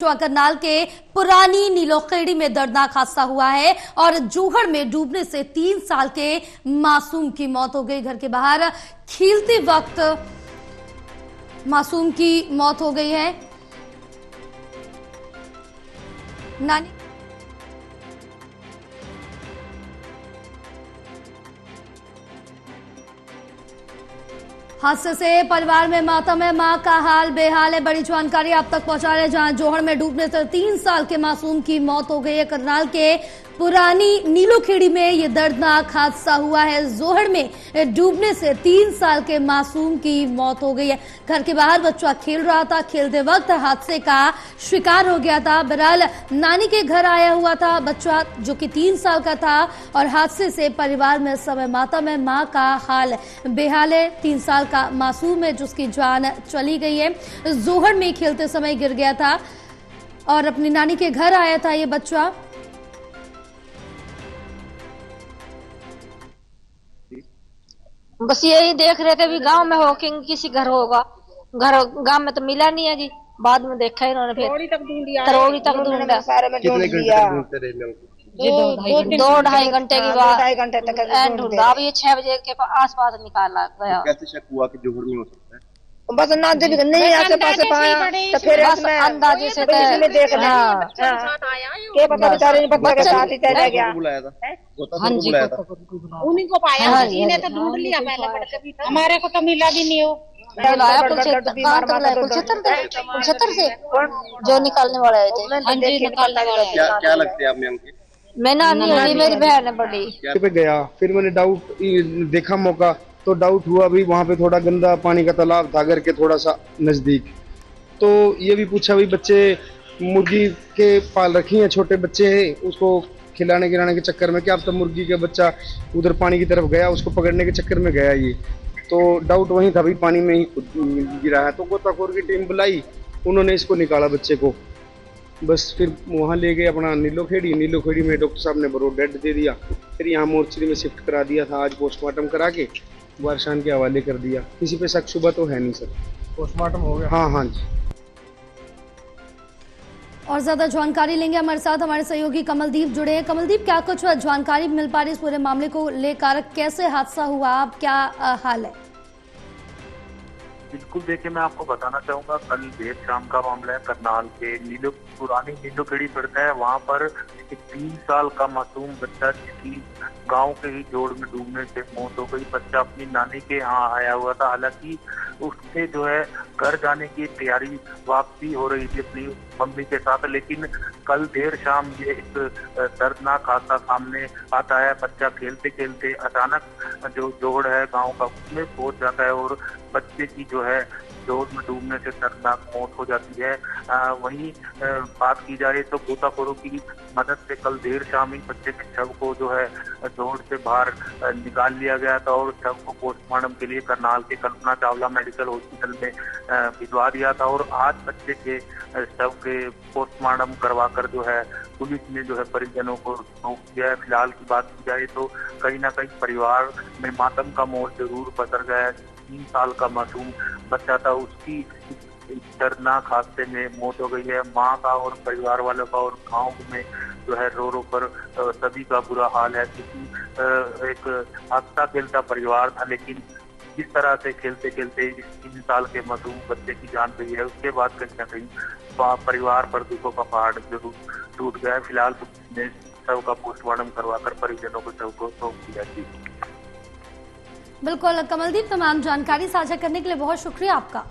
करनाल के पुरानी नीलोखेड़ी में दर्दनाक हादसा हुआ है और जोहड़ में डूबने से 3 साल के मासूम की मौत हो गई। घर के बाहर खेलते वक्त मासूम की मौत हो गई है। नानी हादसे से परिवार में मातम है, मां का हाल बेहाल है। बड़ी जानकारी आप तक पहुंचा रहे हैं, जहां जोहड़ में डूबने से 3 साल के मासूम की मौत हो गई है। करनाल के पुरानी नीलोखेड़ी में यह दर्दनाक हादसा हुआ है। जोहड़ में डूबने से 3 साल के मासूम की मौत हो गई है। घर के बाहर बच्चा खेल रहा था, खेलते वक्त हादसे का शिकार हो गया था। बहरहाल नानी के घर आया हुआ था बच्चा, जो कि 3 साल का था, और हादसे से परिवार में समय मातम है, मां का हाल बेहाल है। 3 साल का मासूम है जिसकी जान चली गई है। जोहड़ में खेलते समय गिर गया था और अपनी नानी के घर आया था ये बच्चा। बस यही देख रहे थे भी गांव में हो कि किसी घर होगा, घर गांव में तो मिला नहीं है जी। बाद में देखा इन्होंने, फिर तरोड़ी तक ढूंढा सारे में जोड़ दिया जी। 2-2.5 घंटे की बात, 2.5 घंटे तक ढूंढा। अब ये 6 बजे के आसपास निकाला गया। कैसे शक हुआ कि जोहड़ में हो सकता है? बस अंदाजे भी नहीं आसे पासे पाया, तो फिर बस अंदाजे से इसमें देख लिया। के पता बेचारे ने पत्थर के साथ ही चला गया। बुलाया था। हाँ जी, उन्हीं को पाया, उसी ने तो ढूंढ लिया पहले, हमारे को तो मिला भी नहीं हो। बुलाया कुलछेत्र से जो निकालने वाले आए थे। हाँ जी, निकालने वाले। क्या लगते हैं आप मैम के? मैं नानी होगी, मेरी बहन है बड़ी। पे गया, फिर मैंने डाउट देखा मौका, तो डाउट हुआ भी वहाँ पे थोड़ा गंदा पानी का तालाब था घर के थोड़ा सा नजदीक। तो ये भी पूछा भी बच्चे मुर्गी के पाल रखी हैं, छोटे बच्चे हैं, उसको खिलाने गिलाने के चक्कर में क्या अब तो मुर्गी का बच्चा उधर पानी की तरफ गया, उसको पकड़ने के चक्कर में गया ये। तो डाउट वहीं था, भी पानी में ही गिरा है। तो गोताखोर की टीम बुलाई, उन्होंने इसको निकाला बच्चे को। बस फिर वहाँ ले गए अपना नीलोखेड़ी में डॉक्टर साहब ने बरो डेड दे दिया। फिर यहाँ मोर्चरी में शिफ्ट करा दिया था। आज पोस्टमार्टम करा के वारसान के हवाले कर दिया। किसी पे शक शुबा तो है नहीं सर। पोस्टमार्टम हो गया? हाँ जी। और ज्यादा जानकारी लेंगे, हमारे साथ हमारे सहयोगी कमलदीप जुड़े हैं। कमलदीप, क्या कुछ जानकारी मिल पा रही है इस पूरे मामले को लेकर? कैसे हादसा हुआ, अब क्या हाल है? बिल्कुल, देखिए मैं आपको बताना चाहूंगा, कल देर शाम का मामला है। करनाल के पुरानी नीलोखेड़ी पड़ता है, वहां पर एक 3 साल का मासूम बच्चा जिसकी गांव के ही जोड़ में डूबने से मौत हो गई। बच्चा अपनी नानी के यहाँ आया हुआ था, हालांकि उससे जो है घर जाने की तैयारी, वापसी हो रही थी अपनी मम्मी के साथ, लेकिन कल देर शाम ये एक दर्दनाक हादसा सामने आता है। बच्चा खेलते खेलते अचानक जो जोड़ है गांव का, उसमें पहुंच जाता है और बच्चे की जो है जोड़ में डूबने से दर्दनाक मौत हो जाती है। वहीं बात की जाए तो गोताखोरों की मदद से कल देर शाम ही बच्चे के शव को जो है जोड़ से बाहर निकाल लिया गया था और शव को पोस्टमार्टम के लिए करनाल के कल्पना चावला मेडिकल हॉस्पिटल में भिजवा दिया था। और आज बच्चे के शव के पोस्टमार्टम करवाकर जो है पुलिस ने जो है परिजनों को सौंप दिया है। फिलहाल की बात की जाए तो कहीं ना कहीं परिवार में मातम का माहौल जरूर पसर गया है। 3 साल का मासूम बच्चा था, उसकी दर्दनाक हादसे में मौत हो गई है। माँ का और परिवार वालों का और गांव में जो है रो रो कर सभी का बुरा हाल है, क्योंकि एक हंसता खेलता परिवार था, लेकिन जिस तरह से खेलते खेलते 3 साल के मासूम बच्चे की जान गई है, उसके बाद कहीं ना कहीं परिवार पर दुखों का पहाड़ जरूर टूट गया है। फिलहाल पुलिस ने शव का पोस्टमार्टम करवाकर परिजनों को शव को सौंप दिया। बिल्कुल कमलदीप, तमाम जानकारी साझा करने के लिए बहुत शुक्रिया आपका।